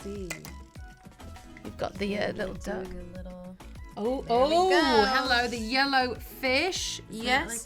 see. You've got the little duck. Doing a little... Oh, hello, the yellow fish. Yes.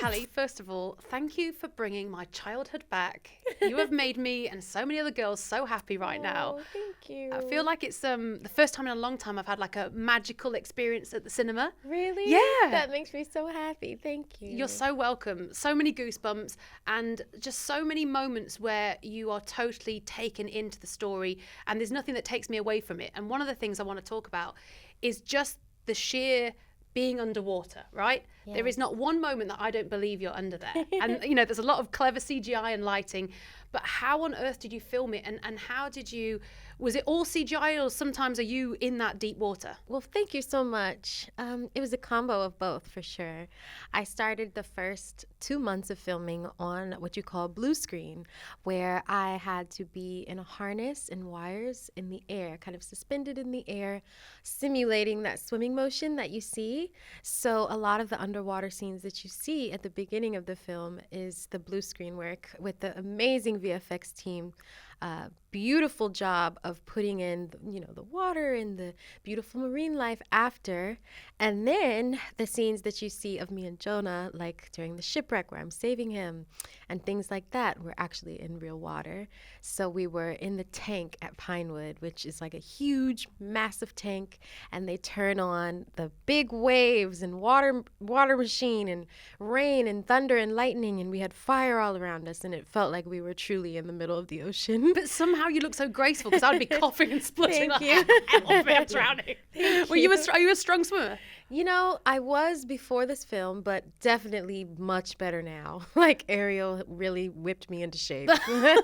Halle, first of all, thank you for bringing my childhood back. You have made me and so many other girls so happy right now. Oh, thank you. I feel like it's the first time in a long time I've had like a magical experience at the cinema. Really? Yeah. That makes me so happy. Thank you. You're so welcome. So many goosebumps and just so many moments where you are totally taken into the story and there's nothing that takes me away from it. And one of the things I want to talk about is just the sheer being underwater, right? Yes. There is not one moment that I don't believe you're under there. And, you know, there's a lot of clever CGI and lighting, but how on earth did you film it? And how did you, was it all CGI or sometimes are you in that deep water? Well, thank you so much. It was a combo of both for sure. I started the first 2 months of filming on what you call blue screen, where I had to be in a harness and wires in the air, kind of suspended in the air, simulating that swimming motion that you see. So a lot of the underwater scenes that you see at the beginning of the film is the blue screen work with the amazing VFX team. Beautiful job of putting in, you know, the water and the beautiful marine life after. And then the scenes that you see of me and Jonah, like during the shipwreck where I'm saving him and things like that, were actually in real water. So we were in the tank at Pinewood, which is like a huge, massive tank, and they turn on the big waves and water machine and rain and thunder and lightning, and we had fire all around us, and it felt like we were truly in the middle of the ocean. But somehow you look so graceful because I'd be coughing and spluttering. Thank you. I'm drowning. Are you a strong swimmer? You know, I was before this film, but definitely much better now. Like Ariel really whipped me into shape.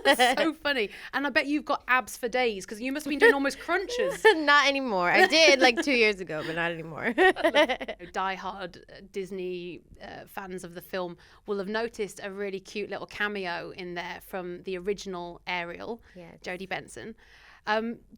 That's so funny. And I bet you've got abs for days because you must have been doing almost crunches. Not anymore. I did like 2 years ago, but not anymore. Die-hard Disney fans of the film will have noticed a really cute little cameo in there from the original Ariel, Jodie Benson.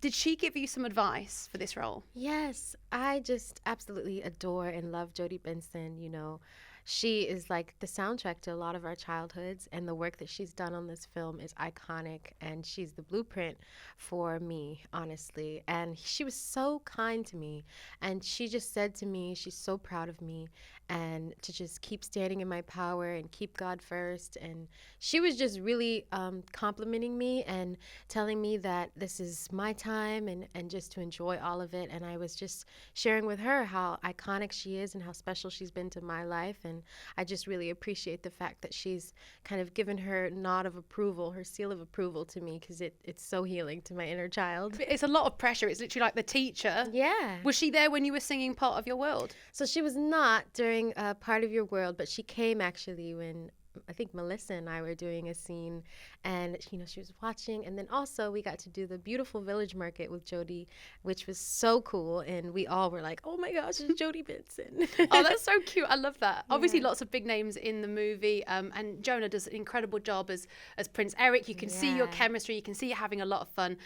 Did she give you some advice for this role? Yes, I just absolutely adore and love Jodie Benson. You know, she is like the soundtrack to a lot of our childhoods, and the work that she's done on this film is iconic, and she's the blueprint for me, honestly. And she was so kind to me, and she just said to me, she's so proud of me, and to just keep standing in my power and keep God first. And she was just really complimenting me and telling me that this is my time and just to enjoy all of it. And I was just sharing with her how iconic she is and how special she's been to my life. And I just really appreciate the fact that she's kind of given her nod of approval, her seal of approval to me, because it's so healing to my inner child. It's a lot of pressure. It's literally like the teacher. Yeah. Was she there when you were singing Part of Your World? So she was not during Part of Your World, but she came actually when I think Melissa and I were doing a scene, and you know, she was watching. And then also we got to do the beautiful village market with Jodie, which was so cool, and we all were like, oh my gosh, it's Jodie Benson. Oh, that's so cute. I love that. Yeah. Obviously lots of big names in the movie, and Jonah does an incredible job as Prince Eric. You can see your chemistry, you can see you having a lot of fun.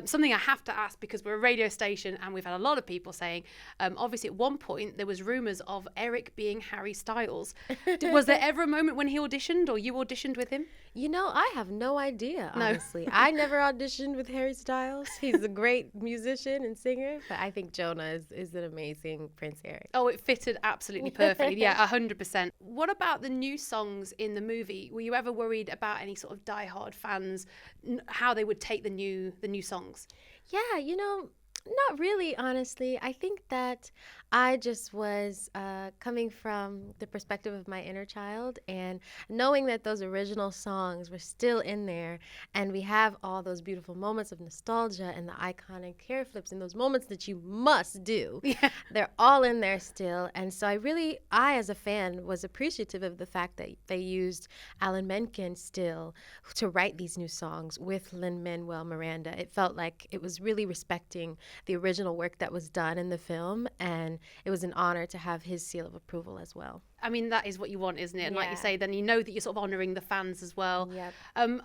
Something I have to ask, because we're a radio station and we've had a lot of people saying, obviously at one point there was rumours of Eric being Harry Styles. Was there ever a moment when he auditioned or you auditioned with him? You know, I have no idea, honestly. I never auditioned with Harry Styles. He's a great musician and singer, but I think Jonah is an amazing Prince Eric. Oh, it fitted absolutely perfectly. Yeah, 100%. What about the new songs in the movie? Were you ever worried about any sort of diehard fans, how they would take the new songs? Yeah, you know, not really, honestly. I think that I just was coming from the perspective of my inner child, and knowing that those original songs were still in there, and we have all those beautiful moments of nostalgia and the iconic hair flips and those moments that you must do. Yeah. They're all in there still. And so I as a fan was appreciative of the fact that they used Alan Menken still to write these new songs with Lin-Manuel Miranda. It felt like it was really respecting the original work that was done in the film, and it was an honor to have his seal of approval as well. I mean, that is what you want, isn't it? And like you Yeah. say, then you know that you're sort of honouring the fans as well. Yep.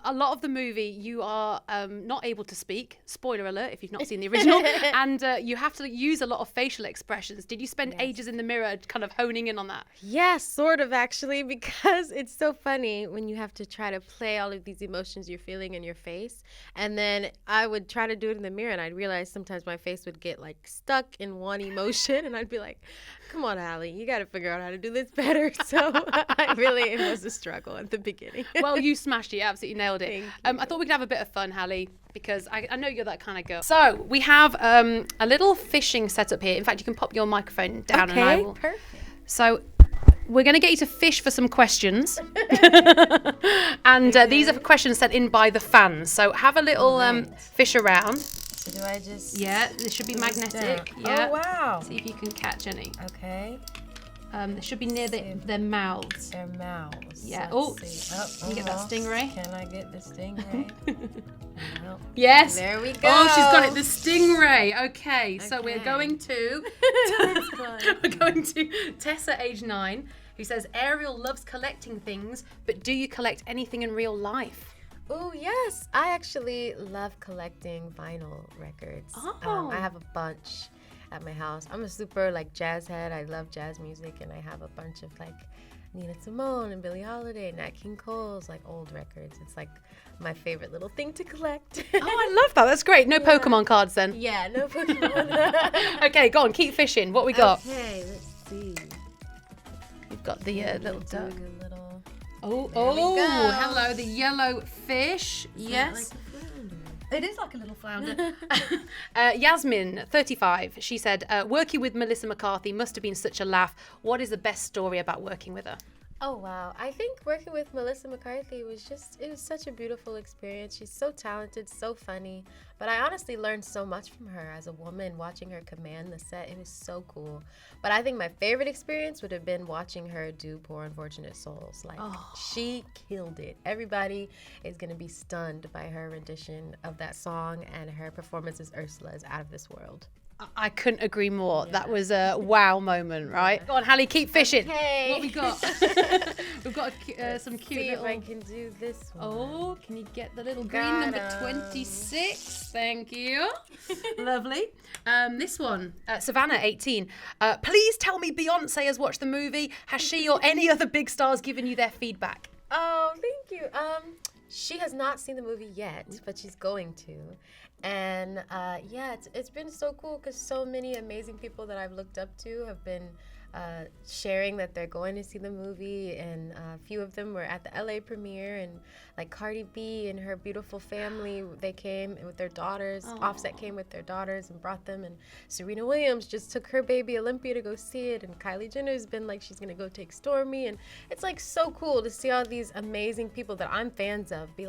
A lot of the movie, you are not able to speak. Spoiler alert, if you've not seen the original. And you have to use a lot of facial expressions. Did you spend ages in the mirror kind of honing in on that? Yes, sort of actually, because it's so funny when you have to try to play all of these emotions you're feeling in your face. And then I would try to do it in the mirror, and I'd realize sometimes my face would get like stuck in one emotion, and I'd be like, come on, Halle, you got to figure out how to do this better. So it was a struggle at the beginning. Well, you smashed it. You absolutely nailed it. Thank I thought we could have a bit of fun, Halle, because I know you're that kind of girl. So we have a little fishing setup here. In fact, you can pop your microphone down and I will. Perfect. So we're going to get you to fish for some questions. And these are questions sent in by the fans. So have a little fish around. So do I just... Yeah, this should be magnetic. Yeah. Oh, wow. See if you can catch any. Okay. They should be near their mouths. Their mouths. Yeah. Let's Oh, see. can you get that stingray? Can I get the stingray? No. Yes. There we go. Oh, she's got it. The stingray. Okay. So we're Okay. going to That's fun. we're going to Tessa, age 9, who says Ariel loves collecting things, but do you collect anything in real life? Oh, yes. I actually love collecting vinyl records. Oh. I have a bunch at my house. I'm a super jazz head. I love jazz music, and I have a bunch of Nina Simone and Billie Holiday, Nat King Cole's old records. It's my favorite little thing to collect. Oh, I love that. That's great. No Pokemon cards then. Yeah, no Pokemon. Okay, go on. Keep fishing. What we got? Okay, let's see. We've got the little duck. Doing a little... Oh, we go. hello, the yellow fish. Yes. Like a flounder. It is like a little flounder. Yasmin, 35, she said, working with Melissa McCarthy must have been such a laugh. What is the best story about working with her? Oh, wow. I think working with Melissa McCarthy was such a beautiful experience. She's so talented, so funny. But I honestly learned so much from her as a woman, watching her command the set. It was so cool. But I think my favorite experience would have been watching her do Poor Unfortunate Souls. She killed it. Everybody is going to be stunned by her rendition of that song, and her performance as Ursula is out of this world. I couldn't agree more. Yeah. That was a wow moment, right? Yeah. Go on, Halle, keep fishing. Okay. What we got? We've got some cute see little... if I can do this one. Oh, can you get the little green number 26? Thank you. Lovely. This one, Savannah, 18. Please tell me Beyoncé has watched the movie. Has she or any other big stars given you their feedback? Oh, thank you. She has not seen the movie yet, but she's going to. And it's been so cool because so many amazing people that I've looked up to have been sharing that they're going to see the movie, and a few of them were at the LA premiere, and Cardi B and her beautiful family, they came with their daughters. Aww. Offset came with their daughters and brought them, and Serena Williams just took her baby Olympia to go see it, and Kylie Jenner's been she's gonna go take Stormy, and it's so cool to see all these amazing people that I'm fans of be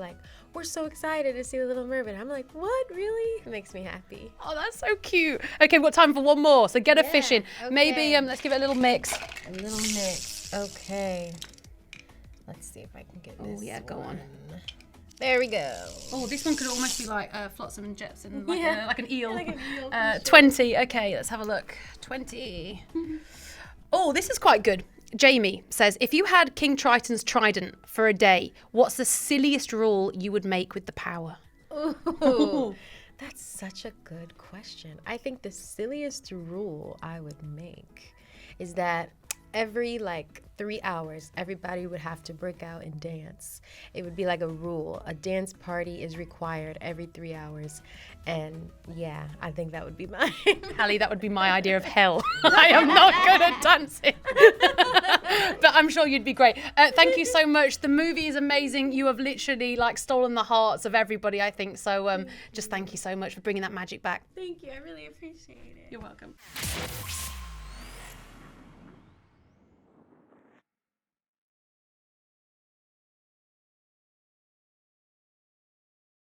we're so excited to see The Little Mermaid. I'm what, really? It makes me happy. Oh, that's so cute. Okay, we've got time for one more, so get a fishing. Okay. Maybe let's give it a little mix. A little mix. Okay. Let's see if I can get this. Oh, yeah, go on. There we go. Oh, this one could almost be Flotsam and Jetsam, like an eel. Like an eel, for 20. Okay, let's have a look. 20. Oh, this is quite good. Jamie says, if you had King Triton's trident for a day, what's the silliest rule you would make with the power? Ooh, that's such a good question. I think the silliest rule I would make is that every 3 hours, everybody would have to break out and dance. It would be a rule. A dance party is required every 3 hours. And yeah, I think that would be mine. Halle, that would be my idea of hell. I am not good at dancing. But I'm sure you'd be great. Thank you so much. The movie is amazing. You have literally stolen the hearts of everybody, I think. So just thank you so much for bringing that magic back. Thank you. I really appreciate it. You're welcome.